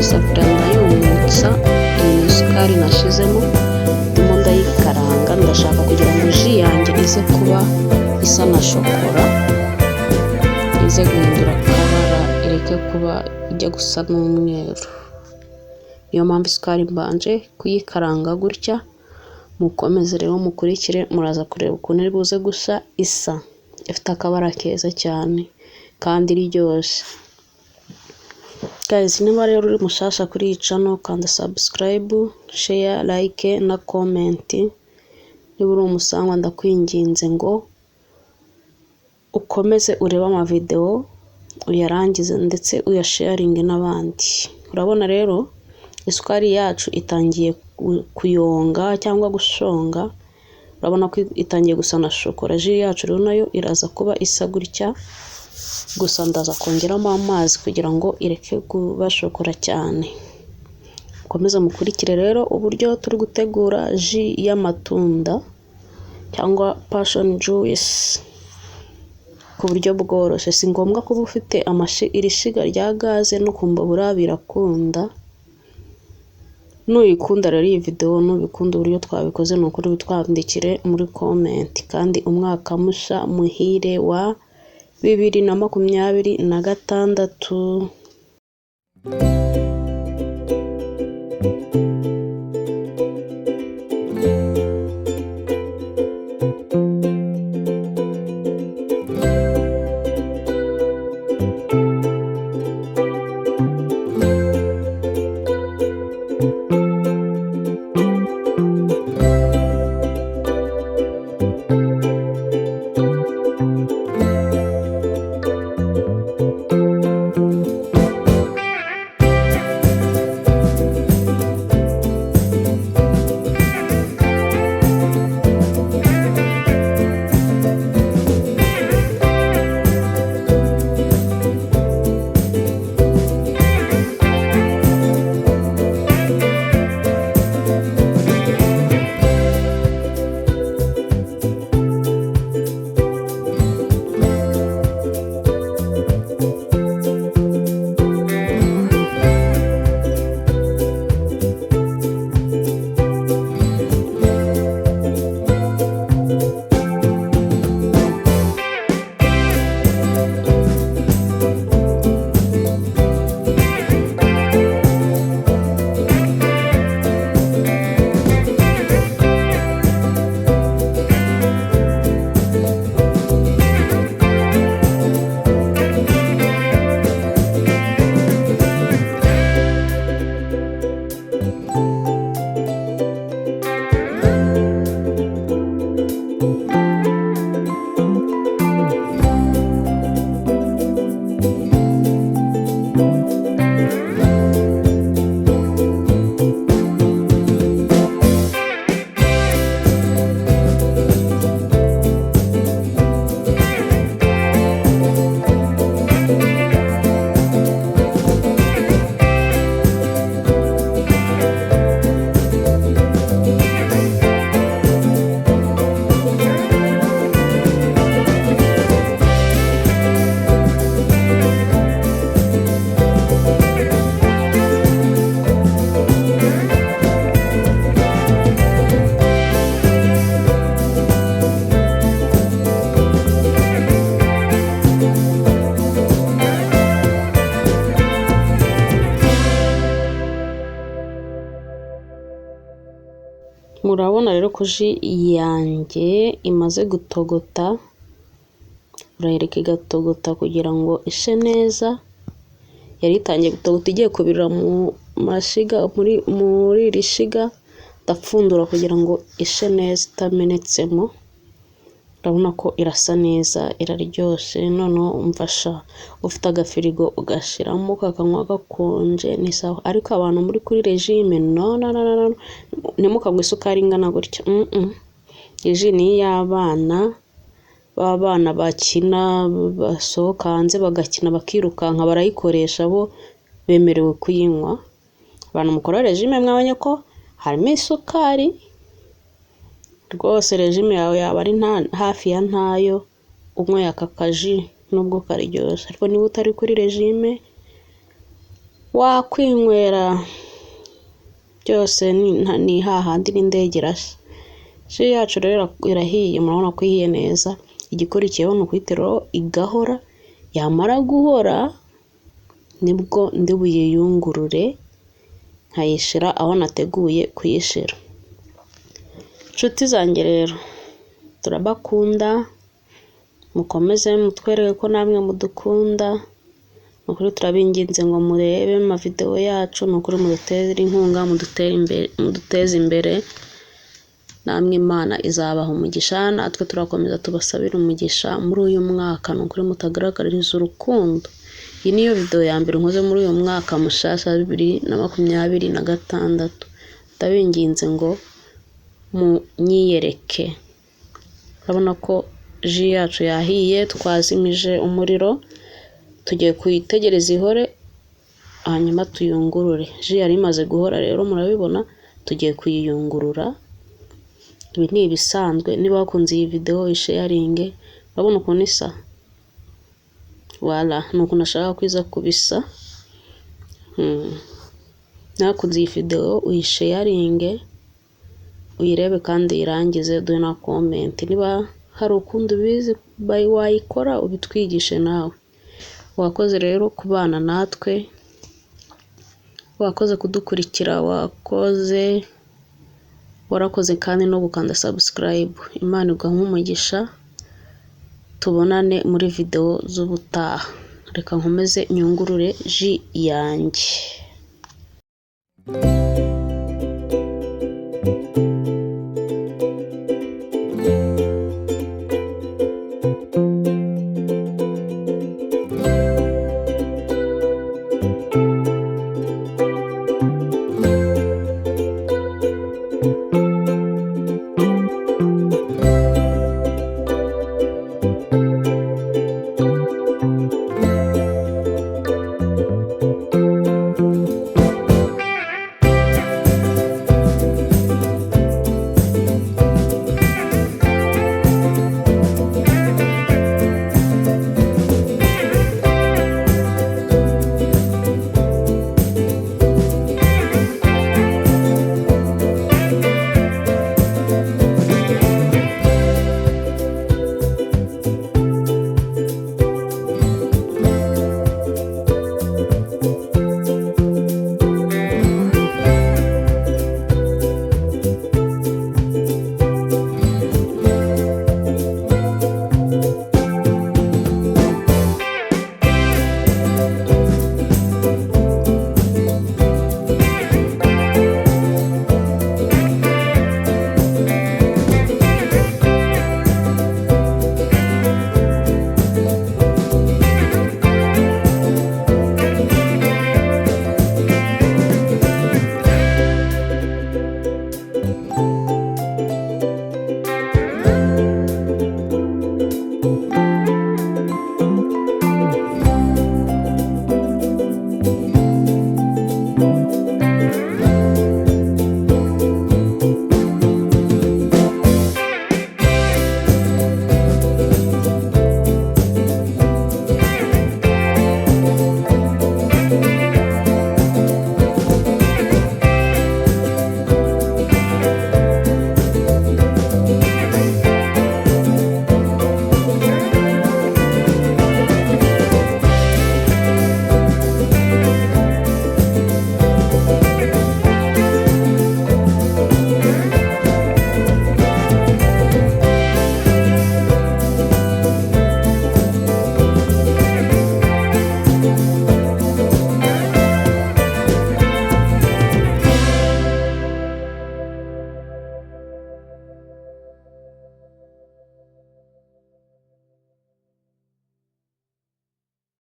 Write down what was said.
isafuriya ndayumutsa, iyi sukari nashizemo ndimo ndayikaranga. Ndashaka kugira ngo ji yanjye ize kuba isa na shokora, ize guhindura akabara, ireke kuba ijya gusa n'umweru. Niyo mpamvu isukari mbanje kuyikaranga gutya. Mukomeze rero mukurikire, muraza kureba ukuntu iri buze gusa isa, ifite akabara keza cyane kandi iryoshye. Guys, niba rero uri mushasha kuri iyi channel, kanda subscribe, share, like na comment. Niba uri umusangwa ndakwinginze ngo ukomeze urebe amavideo uyarangize ndetse uyasharinge n'abandi. Urabona rero isukari yacu itangiye kuyonga cyangwa gushonga. Urabona ko itangiye gusa na shokora. Ji yacu rero nayo iraza kuba isa gutya, gusa ndaza kongeramo amazi kugira ngo ireke kuba shokora cyane. Mukomeze mukurikire rero uburyo turi gutegura ji y'amatunda cyangwa passion juice ku buryo bworoshye. Si ngombwa kuba ufite iri shiga rya gaze no kumbabura birakunda. Nuyikunda rero iyi video, nubikunda uburyo twabikoze, nukuri bitwandikire muri comment. Kandi umwaka musha muhire wa 2026. Murabona rero ko ji yanjye imaze gutogota. Urayireka igatogota kugira ngo ishe neza. Yari itangiye gutogota igiye kubirira mu mashiga, muri iri shiga. Ndapfundura kugira ngo ishe neza itamenetsemo. Urabona ko irasa neza, iraryoshye. Noneho umfasha ufite agafirigo ugashiramo kakanywa gakonje ni sawa. Ariko abantu muri kuri regime no nimukagwe isukari ingana gutya. Iyi ni y'abana, babana bakina, basohoka hanze bagakina bakirukanka barayikoresha, bo bemerewe kuyinywa. Abantu mukora regime mwabonye ko harimo isukari. Rwose regime yawe yaba ari hafi ya ntayo unyweye aka kaji nubwo karyoshye. Ariko niba utari kuri regime wakwinywera byose ni hahandi n'indege irashya. Ji yacu rero irahiye, murabona ko ihiye neza. Igikurikiyeho ni ukuyiteraho igahora, yamara guhora nibwo ndi buyiyungurure nkayishira aho nateguye kuyishira. Nshuti zanjye rero turabakunda, mukomeze mutwereke ko namwe mudukunda. Nukuri turabinginze ngo murebe amavideo yacu, nukuri mudutere inkunga, muduteze imbere, namwe Imana izabaha umugisha. Natwe turakomeza tubasabira umugisha muri uyu mwaka, nukuri mutagaragariza urukundo. Iyi niyo video ya mbere nkoze muri uyu mwaka mushasha 2026. Ndabinginze ngo munyiyereke. Urabona ko ji yacu yahiye, twazimije umuriro, tugiye kuyitegereza ihore hanyuma tuyungurure. Ji yari imaze guhora rero murabibona, tugiye kuyiyungurura. Ibi ni ibisanzwe. Niba wakunze iyi video isharinge, urabona ukuntu isa, wala nuko nashaka kwiza kubisa. Nakunze iyi video uyisharinge, uyirebe kandi irangize, duhe na comment. Niba hari ukundi ubizi wayikora ubitwigishe nawe. Wakoze rero kubana natwe, wakoze kudukurikira, warakoze kandi no gukanda subscribe. Imana iguha umugisha, tubonane muri video z'ubutaha. Reka nkomeze nyungurure ji yanjye.